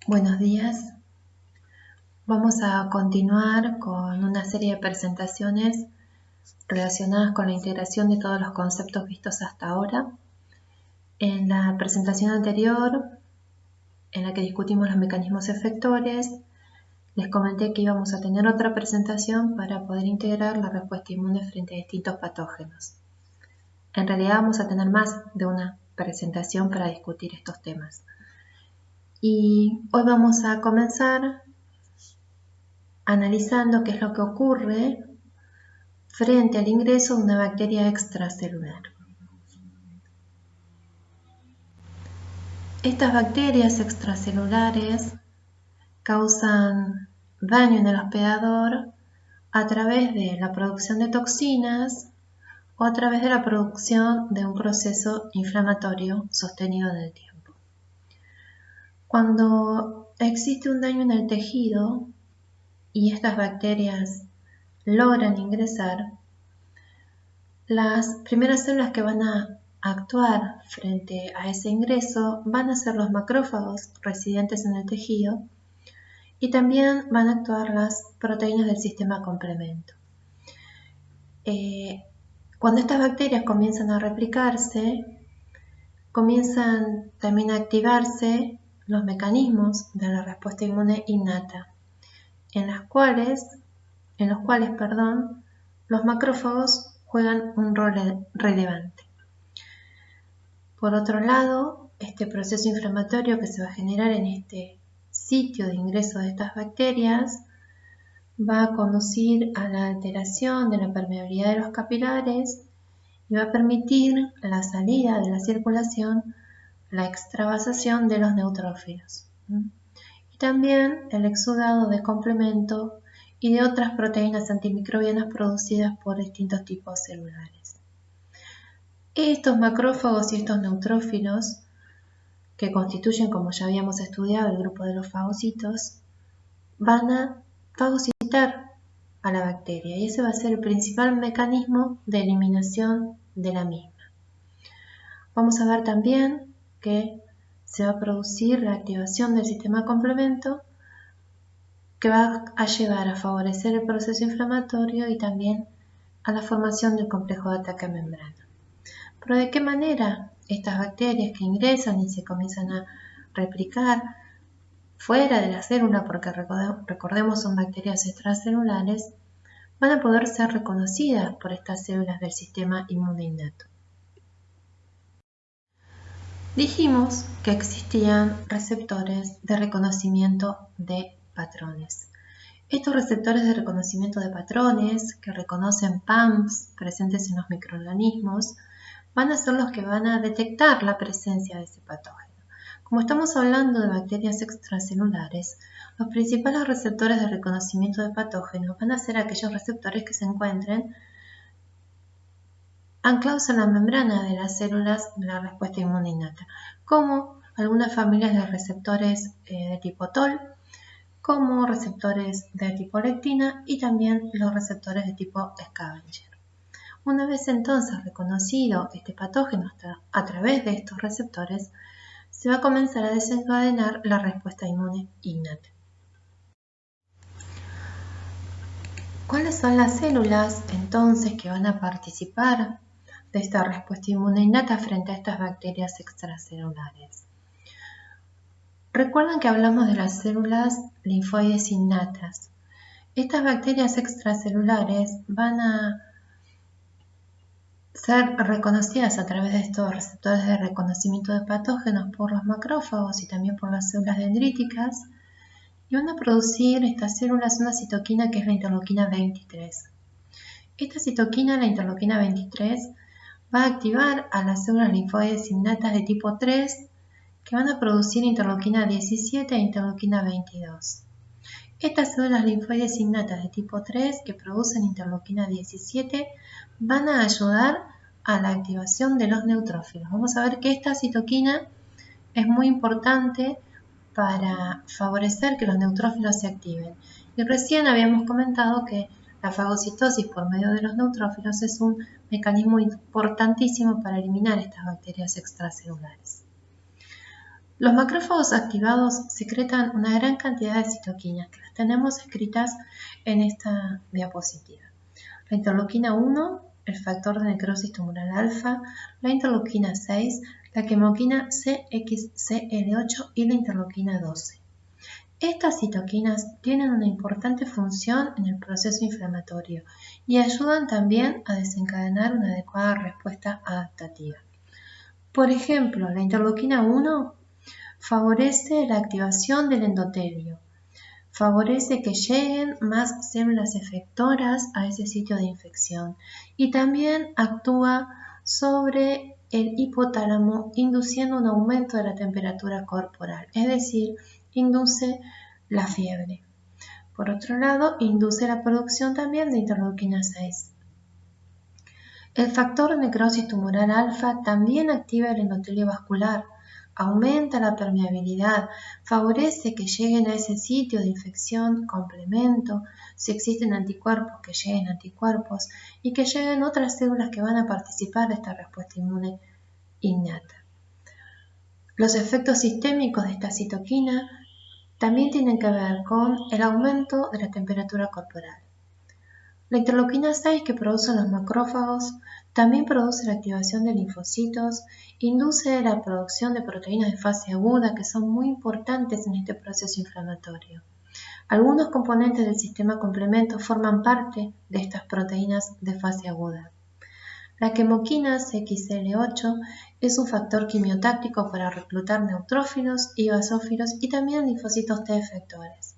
Buenos días. Vamos a continuar con una serie de presentaciones relacionadas con la integración de todos los conceptos vistos hasta ahora. En la presentación anterior, en la que discutimos los mecanismos efectores, les comenté que íbamos a tener otra presentación para poder integrar la respuesta inmune frente a distintos patógenos. En realidad vamos a tener más de una presentación para discutir estos temas. Y hoy vamos a comenzar analizando qué es lo que ocurre frente al ingreso de una bacteria extracelular. Estas bacterias extracelulares causan daño en el hospedador a través de la producción de toxinas o a través de la producción de un proceso inflamatorio sostenido en el tiempo. Cuando existe un daño en el tejido y estas bacterias logran ingresar, las primeras células que van a actuar frente a ese ingreso van a ser los macrófagos residentes en el tejido y también van a actuar las proteínas del sistema complemento. Cuando estas bacterias comienzan a replicarse, comienzan también a activarse los mecanismos de la respuesta inmune innata, en los cuales los macrófagos juegan un rol relevante. Por otro lado, este proceso inflamatorio que se va a generar en este sitio de ingreso de estas bacterias va a conducir a la alteración de la permeabilidad de los capilares y va a permitir la salida de la circulación, la extravasación de los neutrófilos. Y también el exudado de complemento y de otras proteínas antimicrobianas producidas por distintos tipos celulares. Estos macrófagos y estos neutrófilos, que constituyen, como ya habíamos estudiado, el grupo de los fagocitos, van a fagocitar a la bacteria y ese va a ser el principal mecanismo de eliminación de la misma. Vamos a ver también que se va a producir la activación del sistema complemento que va a llevar a favorecer el proceso inflamatorio y también a la formación del complejo de ataque a membrana. Pero ¿de qué manera estas bacterias que ingresan y se comienzan a replicar fuera de la célula, porque recordemos son bacterias extracelulares, van a poder ser reconocidas por estas células del sistema inmune innato? Dijimos que existían receptores de reconocimiento de patrones. Estos receptores de reconocimiento de patrones, que reconocen PAMPs presentes en los microorganismos, van a ser los que van a detectar la presencia de ese patógeno. Como estamos hablando de bacterias extracelulares, los principales receptores de reconocimiento de patógenos van a ser aquellos receptores que se encuentren anclados en la membrana de las células de la respuesta inmune innata, como algunas familias de receptores de tipo TOL, como receptores de tipo lectina y también los receptores de tipo scavenger. Una vez entonces reconocido este patógeno a través de estos receptores, se va a comenzar a desencadenar la respuesta inmune innata. ¿Cuáles son las células entonces que van a participar de esta respuesta inmune innata frente a estas bacterias extracelulares? Recuerdan que hablamos de las células linfoides innatas. Estas bacterias extracelulares van a ser reconocidas a través de estos receptores de reconocimiento de patógenos por los macrófagos y también por las células dendríticas y van a producir estas células una citoquina que es la interleuquina 23. Esta citoquina, la interleuquina 23, va a activar a las células linfoides innatas de tipo 3 que van a producir interleuquina 17 e interleuquina 22. Estas células linfoides innatas de tipo 3 que producen interleuquina 17 van a ayudar a la activación de los neutrófilos. Vamos a ver que esta citoquina es muy importante para favorecer que los neutrófilos se activen. Y recién habíamos comentado que la fagocitosis por medio de los neutrófilos es un mecanismo importantísimo para eliminar estas bacterias extracelulares. Los macrófagos activados secretan una gran cantidad de citoquinas que las tenemos escritas en esta diapositiva. La interleuquina 1, el factor de necrosis tumoral alfa, la interleuquina 6, la quimoquina CXCL8 y la interleuquina 12. Estas citoquinas tienen una importante función en el proceso inflamatorio y ayudan también a desencadenar una adecuada respuesta adaptativa. Por ejemplo, la interleuquina 1 favorece la activación del endotelio, favorece que lleguen más células efectoras a ese sitio de infección y también actúa sobre el hipotálamo induciendo un aumento de la temperatura corporal, es decir, induce la fiebre. Por otro lado, induce la producción también de interleuquina 6. El factor de necrosis tumoral alfa también activa el endotelio vascular, aumenta la permeabilidad, favorece que lleguen a ese sitio de infección complemento, si existen anticuerpos, que lleguen anticuerpos y que lleguen otras células que van a participar de esta respuesta inmune innata. Los efectos sistémicos de esta citoquina también tienen que ver con el aumento de la temperatura corporal. La interleuquina 6 que producen los macrófagos también produce la activación de linfocitos, induce la producción de proteínas de fase aguda que son muy importantes en este proceso inflamatorio. Algunos componentes del sistema complemento forman parte de estas proteínas de fase aguda. La quimoquina CXCL8 es un factor quimiotáctico para reclutar neutrófilos y basófilos y también linfocitos T efectores.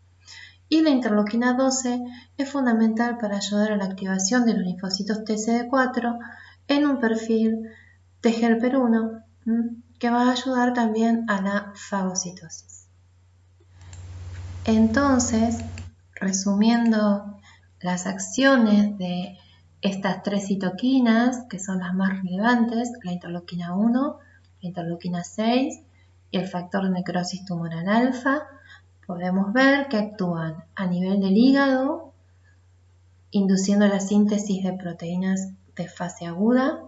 Y la interleuquina 12 es fundamental para ayudar a la activación de los linfocitos TCD4 en un perfil TGLPR1 que va a ayudar también a la fagocitosis. Entonces, resumiendo las acciones de estas tres citoquinas, que son las más relevantes, la interleuquina 1, la interleuquina 6 y el factor de necrosis tumoral alfa, podemos ver que actúan a nivel del hígado, induciendo la síntesis de proteínas de fase aguda.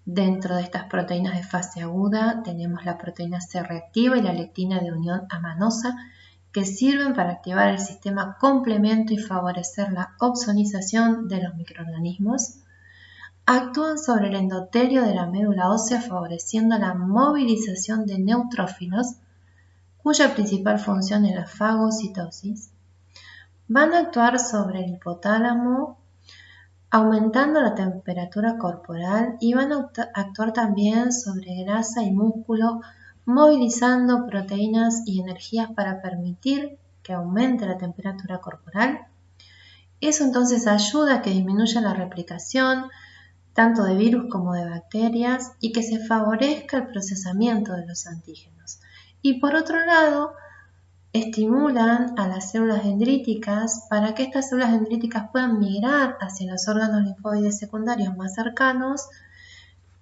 Dentro de estas proteínas de fase aguda tenemos la proteína C reactiva y la lectina de unión amanosa, que sirven para activar el sistema complemento y favorecer la opsonización de los microorganismos. Actúan sobre el endotelio de la médula ósea, favoreciendo la movilización de neutrófilos, cuya principal función es la fagocitosis. Van a actuar sobre el hipotálamo, aumentando la temperatura corporal, y van a actuar también sobre grasa y músculo, movilizando proteínas y energías para permitir que aumente la temperatura corporal. Eso entonces ayuda a que disminuya la replicación tanto de virus como de bacterias y que se favorezca el procesamiento de los antígenos. Y por otro lado, estimulan a las células dendríticas para que estas células dendríticas puedan migrar hacia los órganos linfoides secundarios más cercanos,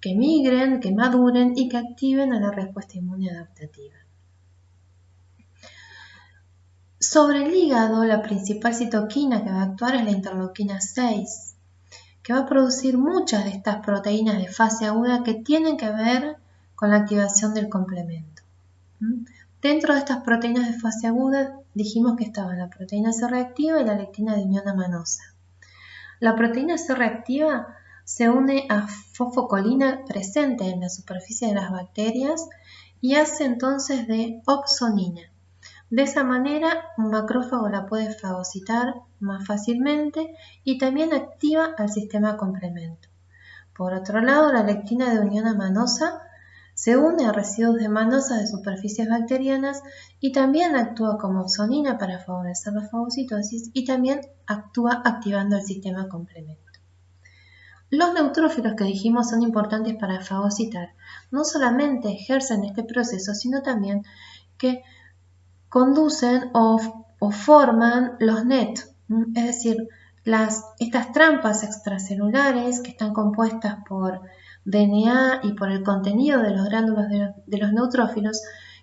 que migren, que maduren y que activen a la respuesta inmune adaptativa. Sobre el hígado, la principal citoquina que va a actuar es la interleuquina 6, que va a producir muchas de estas proteínas de fase aguda que tienen que ver con la activación del complemento. Dentro de estas proteínas de fase aguda dijimos que estaban la proteína C reactiva y la lectina de unión amanosa. La proteína C reactiva se une a fosfocolina presente en la superficie de las bacterias y hace entonces de opsonina. De esa manera, un macrófago la puede fagocitar más fácilmente y también activa al sistema complemento. Por otro lado, la lectina de unión amanosa se une a residuos de manosa de superficies bacterianas y también actúa como opsonina para favorecer la fagocitosis y también actúa activando el sistema complemento. Los neutrófilos que dijimos son importantes para fagocitar. No solamente ejercen este proceso, sino también que conducen o forman los NET, es decir, estas trampas extracelulares que están compuestas por DNA y por el contenido de los gránulos de los neutrófilos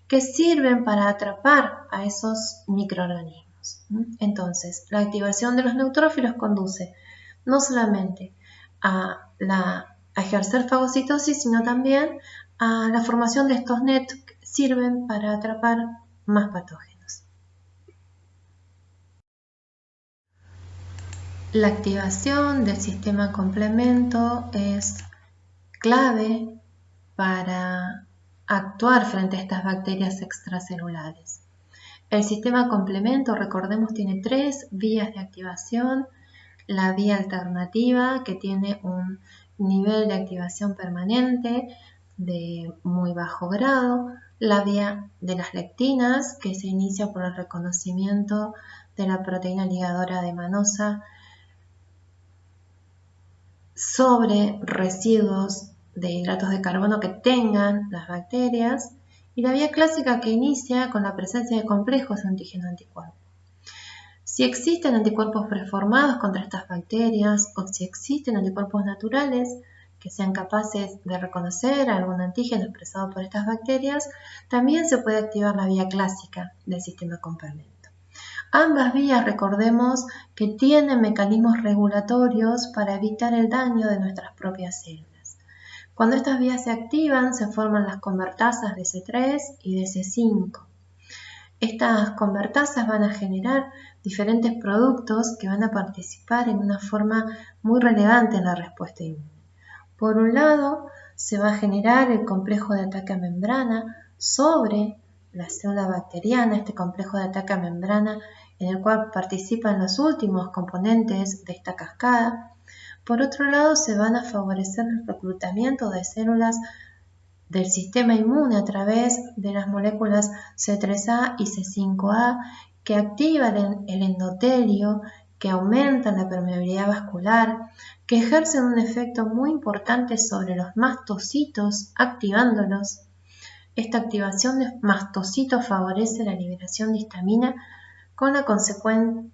que sirven para atrapar a esos microorganismos. Entonces, la activación de los neutrófilos conduce no solamente a ejercer fagocitosis, sino también a la formación de estos NET sirven para atrapar más patógenos. La activación del sistema complemento es clave para actuar frente a estas bacterias extracelulares. El sistema complemento, recordemos, tiene 3 vías de activación. La vía alternativa, que tiene un nivel de activación permanente de muy bajo grado. La vía de las lectinas, que se inicia por el reconocimiento de la proteína ligadora de manosa sobre residuos de hidratos de carbono que tengan las bacterias, y la vía clásica, que inicia con la presencia de complejos antígeno-anticuerpo. Si existen anticuerpos preformados contra estas bacterias o si existen anticuerpos naturales que sean capaces de reconocer algún antígeno expresado por estas bacterias, también se puede activar la vía clásica del sistema complemento. Ambas vías, recordemos, que tienen mecanismos regulatorios para evitar el daño de nuestras propias células. Cuando estas vías se activan, se forman las convertasas de C3 y de C5. Estas convertasas van a generar diferentes productos que van a participar en una forma muy relevante en la respuesta inmune. Por un lado, se va a generar el complejo de ataque a membrana sobre la célula bacteriana, este complejo de ataque a membrana en el cual participan los últimos componentes de esta cascada. Por otro lado, se van a favorecer el reclutamiento de células del sistema inmune a través de las moléculas C3A y C5A, que activan el endotelio, que aumentan la permeabilidad vascular, que ejercen un efecto muy importante sobre los mastocitos, activándolos. Esta activación de mastocitos favorece la liberación de histamina con la consecuente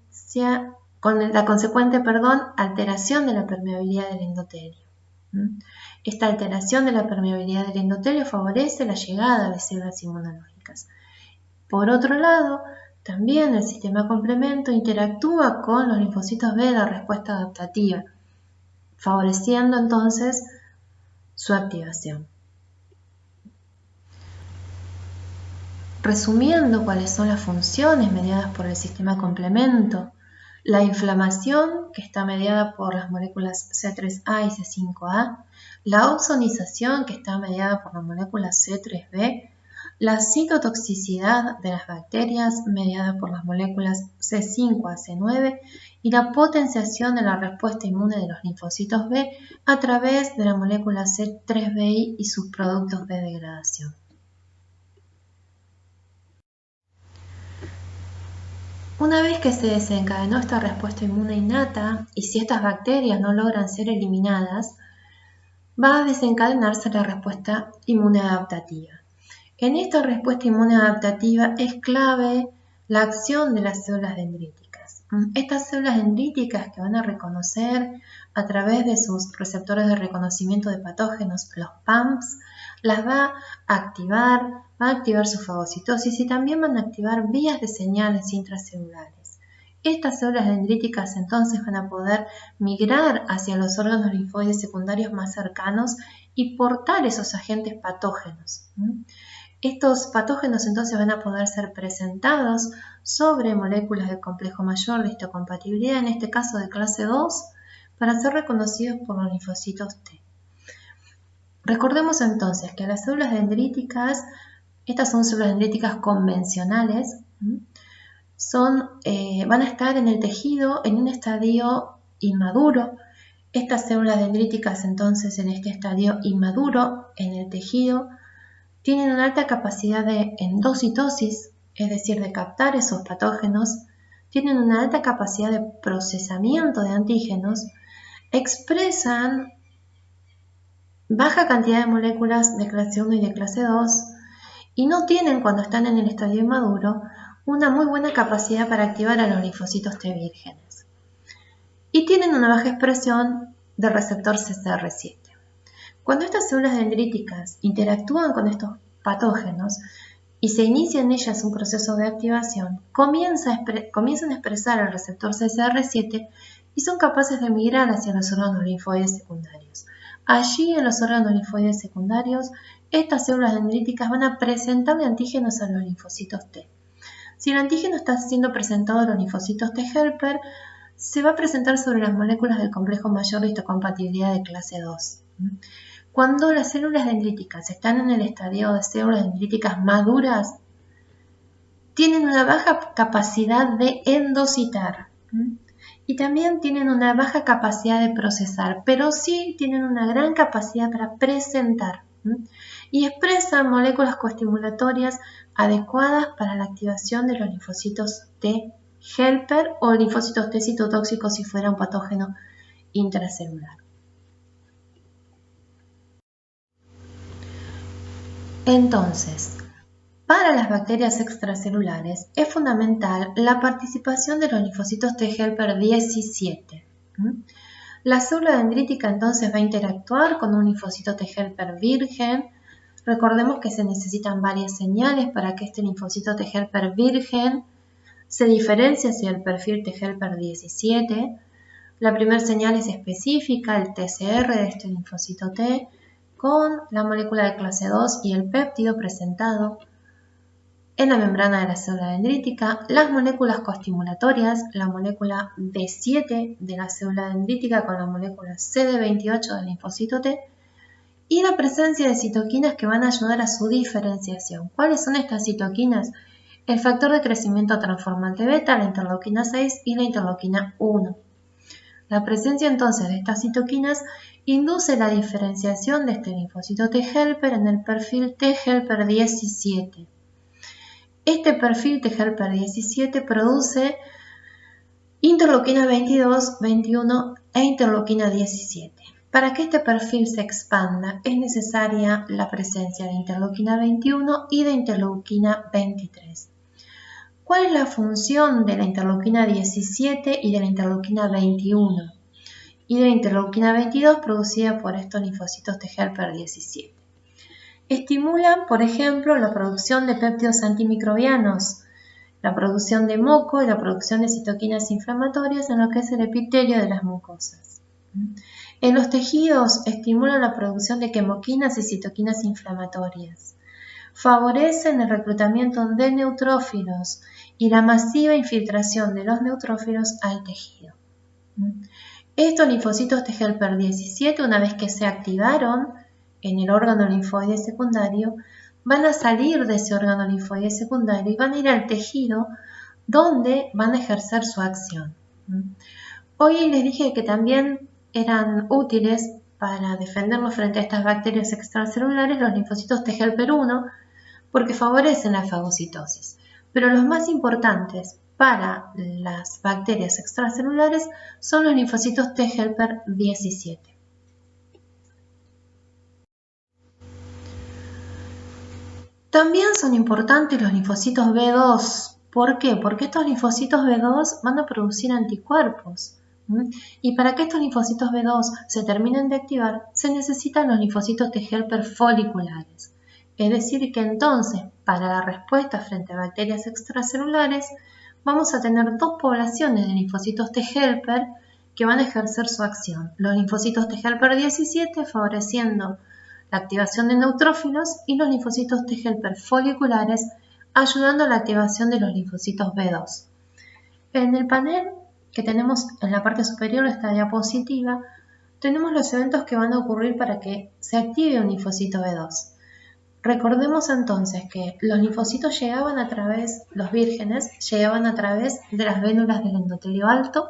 alteración de la permeabilidad del endotelio. Esta alteración de la permeabilidad del endotelio favorece la llegada de células inmunológicas. Por otro lado, también el sistema complemento interactúa con los linfocitos B de la respuesta adaptativa, favoreciendo entonces su activación. Resumiendo cuáles son las funciones mediadas por el sistema complemento: la inflamación, que está mediada por las moléculas C3A y C5A, la ozonización, que está mediada por la molécula C3B, la citotoxicidad de las bacterias, mediada por las moléculas C5AC9, y la potenciación de la respuesta inmune de los linfocitos B a través de la molécula C3BI y sus productos de degradación. Una vez que se desencadenó esta respuesta inmune innata, y si estas bacterias no logran ser eliminadas, va a desencadenarse la respuesta inmune adaptativa. En esta respuesta inmune adaptativa es clave la acción de las células dendríticas. Estas células dendríticas, que van a reconocer a través de sus receptores de reconocimiento de patógenos, los PAMPs, las va a activar su fagocitosis y también van a activar vías de señales intracelulares. Estas células dendríticas entonces van a poder migrar hacia los órganos linfoides secundarios más cercanos y portar esos agentes patógenos. Estos patógenos entonces van a poder ser presentados sobre moléculas del complejo mayor de histocompatibilidad, en este caso de clase 2, para ser reconocidos por los linfocitos T. Recordemos entonces que las células dendríticas, estas son células dendríticas convencionales, van a estar en el tejido en un estadio inmaduro. Estas células dendríticas entonces en este estadio inmaduro en el tejido tienen una alta capacidad de endocitosis, es decir, de captar esos patógenos, tienen una alta capacidad de procesamiento de antígenos, expresan baja cantidad de moléculas de clase 1 y de clase 2 y no tienen, cuando están en el estadio inmaduro, una muy buena capacidad para activar a los linfocitos T vírgenes. Y tienen una baja expresión del receptor CCR7. Cuando estas células dendríticas interactúan con estos patógenos y se inicia en ellas un proceso de activación, comienzan a expresar el receptor CCR7 y son capaces de migrar hacia los órganos linfoides secundarios. Allí, en los órganos linfoides secundarios, estas células dendríticas van a presentarle antígenos a los linfocitos T. Si el antígeno está siendo presentado a los linfocitos T helper, se va a presentar sobre las moléculas del complejo mayor de histocompatibilidad de clase 2. Cuando las células dendríticas están en el estadio de células dendríticas maduras, tienen una baja capacidad de endocitar y también tienen una baja capacidad de procesar, pero sí tienen una gran capacidad para presentar y expresan moléculas coestimulatorias adecuadas para la activación de los linfocitos T helper o linfocitos T citotóxicos si fuera un patógeno intracelular. Entonces, para las bacterias extracelulares es fundamental la participación de los linfocitos T helper 17. La célula dendrítica entonces va a interactuar con un linfocito T helper virgen. Recordemos que se necesitan varias señales para que este linfocito T helper virgen se diferencie hacia el perfil T helper 17. La primera señal es específica, el TCR de este linfocito T, con la molécula de clase 2 y el péptido presentado en la membrana de la célula dendrítica, las moléculas coestimulatorias, la molécula B7 de la célula dendrítica con la molécula CD28 del linfocito T, y la presencia de citoquinas que van a ayudar a su diferenciación. ¿Cuáles son estas citoquinas? El factor de crecimiento transformante beta, la interleuquina 6 y la interleuquina 1. La presencia entonces de estas citoquinas induce la diferenciación de este linfocito T helper en el perfil T helper 17. Este perfil T helper 17 produce interleuquina 22, 21 e interleuquina 17. Para que este perfil se expanda es necesaria la presencia de interleuquina 21 y de interleuquina 23. ¿Cuál es la función de la interleuquina 17 y de la interleuquina 21? Y de la interleuquina 22 producida por estos linfocitos T helper 17. Estimulan, por ejemplo, la producción de péptidos antimicrobianos, la producción de moco y la producción de citoquinas inflamatorias en lo que es el epitelio de las mucosas. En los tejidos estimulan la producción de quemoquinas y citoquinas inflamatorias. Favorecen el reclutamiento de neutrófilos y la masiva infiltración de los neutrófilos al tejido. Estos linfocitos T helper 17, una vez que se activaron en el órgano linfoide secundario, van a salir de ese órgano linfoide secundario y van a ir al tejido donde van a ejercer su acción. Hoy les dije que también eran útiles para defendernos frente a estas bacterias extracelulares los linfocitos T helper 1 porque favorecen la fagocitosis. Pero los más importantes para las bacterias extracelulares son los linfocitos T helper 17. También son importantes los linfocitos B2. ¿Por qué? Porque estos linfocitos B2 van a producir anticuerpos. Y para que estos linfocitos B2 se terminen de activar, se necesitan los linfocitos T helper foliculares. Es decir, que entonces, para la respuesta frente a bacterias extracelulares, vamos a tener dos poblaciones de linfocitos T helper que van a ejercer su acción. Los linfocitos T helper 17 favoreciendo la activación de neutrófilos y los linfocitos T helper foliculares ayudando a la activación de los linfocitos B2. En el panel que tenemos en la parte superior de esta diapositiva, tenemos los eventos que van a ocurrir para que se active un linfocito B2. Recordemos entonces que los linfocitos llegaban a través, los vírgenes, llegaban a través de las vénulas del endotelio alto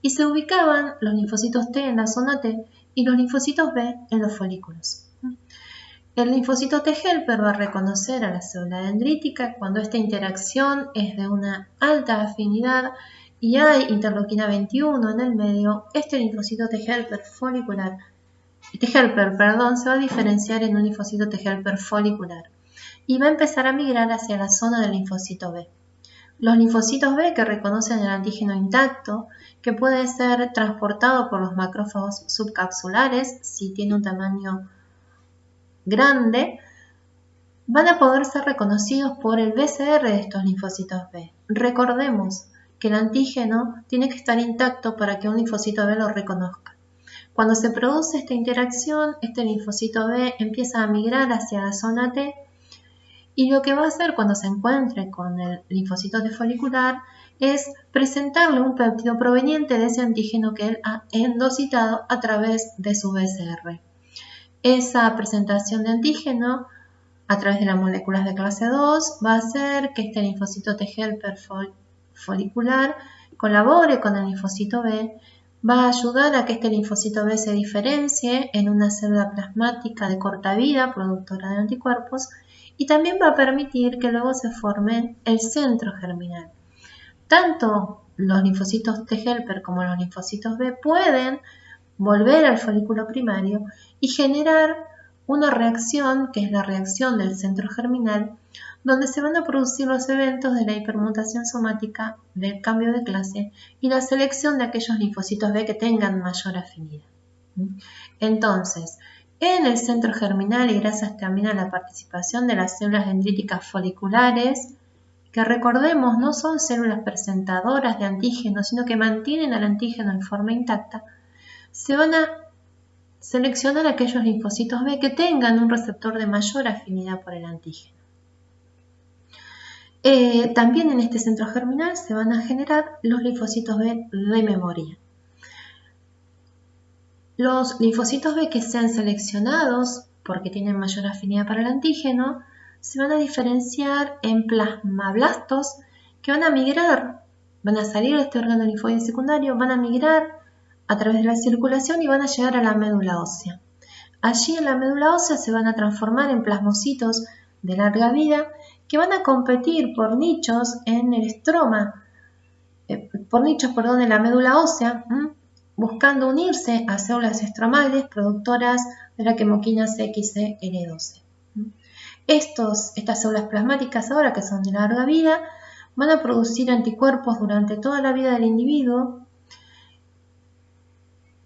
y se ubicaban los linfocitos T en la zona T y los linfocitos B en los folículos. El linfocito T helper va a reconocer a la célula dendrítica cuando esta interacción es de una alta afinidad y hay interleuquina 21 en el medio. Este linfocito T helper folicular se va a diferenciar en un linfocito T helper folicular y va a empezar a migrar hacia la zona del linfocito B. Los linfocitos B que reconocen el antígeno intacto, que puede ser transportado por los macrófagos subcapsulares si tiene un tamaño grande, van a poder ser reconocidos por el BCR de estos linfocitos B. Recordemos que el antígeno tiene que estar intacto para que un linfocito B lo reconozca. Cuando se produce esta interacción, este linfocito B empieza a migrar hacia la zona T y lo que va a hacer cuando se encuentre con el linfocito T folicular es presentarle un péptido proveniente de ese antígeno que él ha endocitado a través de su BCR. Esa presentación de antígeno a través de las moléculas de clase 2 va a hacer que este linfocito T helper folicular colabore con el linfocito B, va a ayudar a que este linfocito B se diferencie en una célula plasmática de corta vida, productora de anticuerpos, y también va a permitir que luego se forme el centro germinal. Tanto los linfocitos T helper como los linfocitos B pueden volver al folículo primario y generar una reacción, que es la reacción del centro germinal, donde se van a producir los eventos de la hipermutación somática, del cambio de clase y la selección de aquellos linfocitos B que tengan mayor afinidad. Entonces, en el centro germinal, y gracias también a la participación de las células dendríticas foliculares, que recordemos no son células presentadoras de antígenos, sino que mantienen al antígeno en forma intacta, se van a seleccionar aquellos linfocitos B que tengan un receptor de mayor afinidad por el antígeno. También en este centro germinal se van a generar los linfocitos B de memoria. Los linfocitos B que sean seleccionados porque tienen mayor afinidad para el antígeno se van a diferenciar en plasmablastos que van a migrar, van a salir de este órgano linfoide secundario, van a migrar a través de la circulación y van a llegar a la médula ósea. Allí en la médula ósea se van a transformar en plasmocitos de larga vida que van a competir por nichos en el estroma, en la médula ósea, buscando unirse a células estromales productoras de la quimoquina CXCL12. Estas células plasmáticas ahora, que son de larga vida, van a producir anticuerpos durante toda la vida del individuo.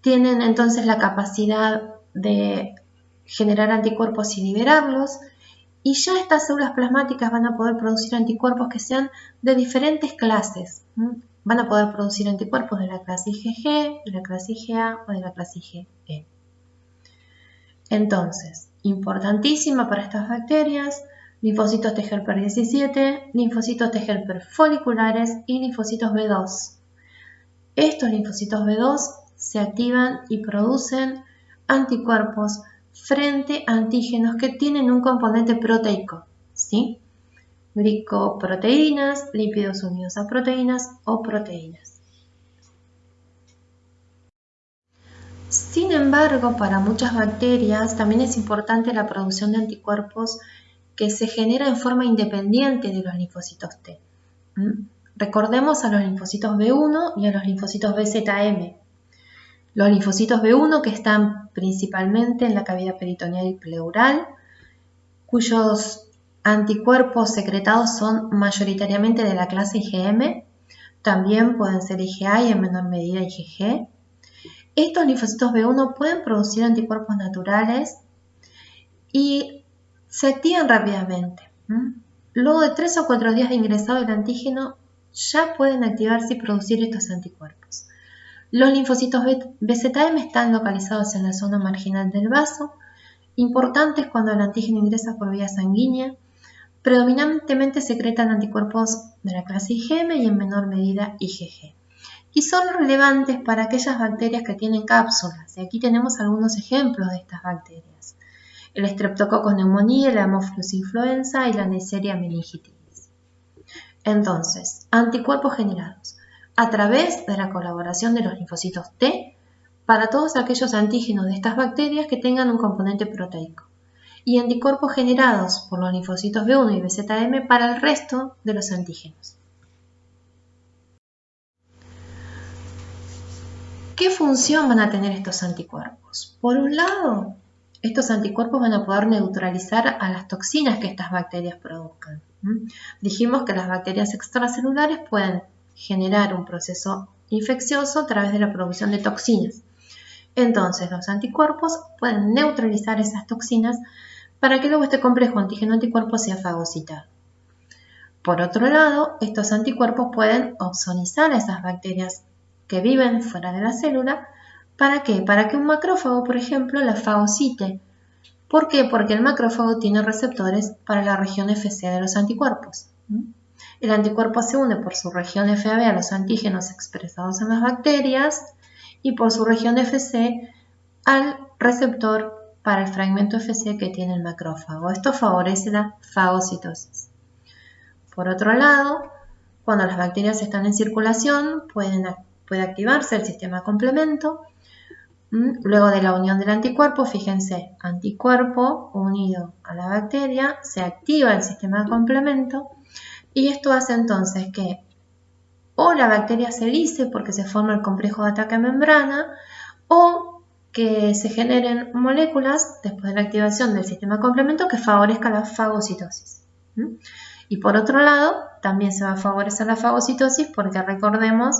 Tienen entonces la capacidad de generar anticuerpos y liberarlos, y ya estas células plasmáticas van a poder producir anticuerpos que sean de diferentes clases. Van a poder producir anticuerpos de la clase IgG, de la clase IgA o de la clase IgE. Entonces, importantísima para estas bacterias, linfocitos T helper 17, linfocitos T helper foliculares y linfocitos B2. Estos linfocitos B2 se activan y producen anticuerpos frente a antígenos que tienen un componente proteico, ¿sí? Glicoproteínas, lípidos unidos a proteínas o proteínas. Sin embargo, para muchas bacterias también es importante la producción de anticuerpos que se genera en forma independiente de los linfocitos T. Recordemos a los linfocitos B1 y a los linfocitos BZM. Los linfocitos B1 que están principalmente en la cavidad peritoneal y pleural, cuyos anticuerpos secretados son mayoritariamente de la clase IgM, también pueden ser IgA y en menor medida IgG. Estos linfocitos B1 pueden producir anticuerpos naturales y se activan rápidamente. Luego de 3 o 4 días de ingresado el antígeno, ya pueden activarse y producir estos anticuerpos. Los linfocitos BZM están localizados en la zona marginal del vaso, importantes cuando el antígeno ingresa por vía sanguínea. Predominantemente secretan anticuerpos de la clase IgM y en menor medida IgG. Y son relevantes para aquellas bacterias que tienen cápsulas. Y aquí tenemos algunos ejemplos de estas bacterias. El Streptococcus pneumoniae, el Haemophilus influenza y la Neisseria meningitidis. Entonces, anticuerpos generados a través de la colaboración de los linfocitos T para todos aquellos antígenos de estas bacterias que tengan un componente proteico. Y anticuerpos generados por los linfocitos B1 y BZM para el resto de los antígenos. ¿Qué función van a tener estos anticuerpos? Por un lado, estos anticuerpos van a poder neutralizar a las toxinas que estas bacterias produzcan. Dijimos que las bacterias extracelulares pueden generar un proceso infeccioso a través de la producción de toxinas. Entonces, los anticuerpos pueden neutralizar esas toxinas para que luego este complejo antígeno-anticuerpo sea fagocitado. Por otro lado, estos anticuerpos pueden opsonizar a esas bacterias que viven fuera de la célula ¿Para qué? Para que un macrófago, por ejemplo, la fagocite. ¿Por qué? Porque el macrófago tiene receptores para la región Fc de los anticuerpos. El anticuerpo se une por su región Fab a los antígenos expresados en las bacterias y por su región Fc al receptor para el fragmento Fc que tiene el macrófago. Esto favorece la fagocitosis. Por otro lado, cuando las bacterias están en circulación, puede activarse el sistema complemento. Luego de la unión del anticuerpo, fíjense, anticuerpo unido a la bacteria, se activa el sistema de complemento y esto hace entonces que o la bacteria se lise porque se forma el complejo de ataque a membrana o que se generen moléculas después de la activación del sistema de complemento que favorezca la fagocitosis. Y por otro lado, también se va a favorecer la fagocitosis porque recordemos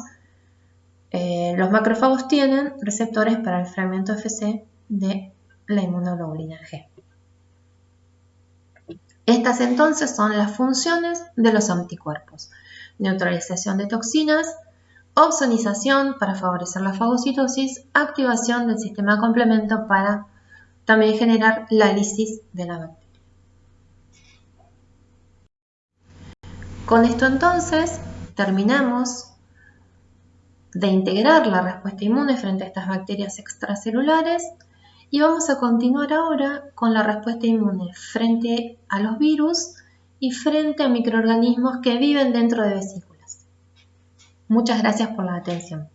los macrófagos tienen receptores para el fragmento Fc de la inmunoglobulina G. Estas entonces son las funciones de los anticuerpos. Neutralización de toxinas, opsonización para favorecer la fagocitosis, activación del sistema de complemento para también generar la lisis de la bacteria. Con esto entonces terminamos de integrar la respuesta inmune frente a estas bacterias extracelulares y vamos a continuar ahora con la respuesta inmune frente a los virus y frente a microorganismos que viven dentro de vesículas. Muchas gracias por la atención.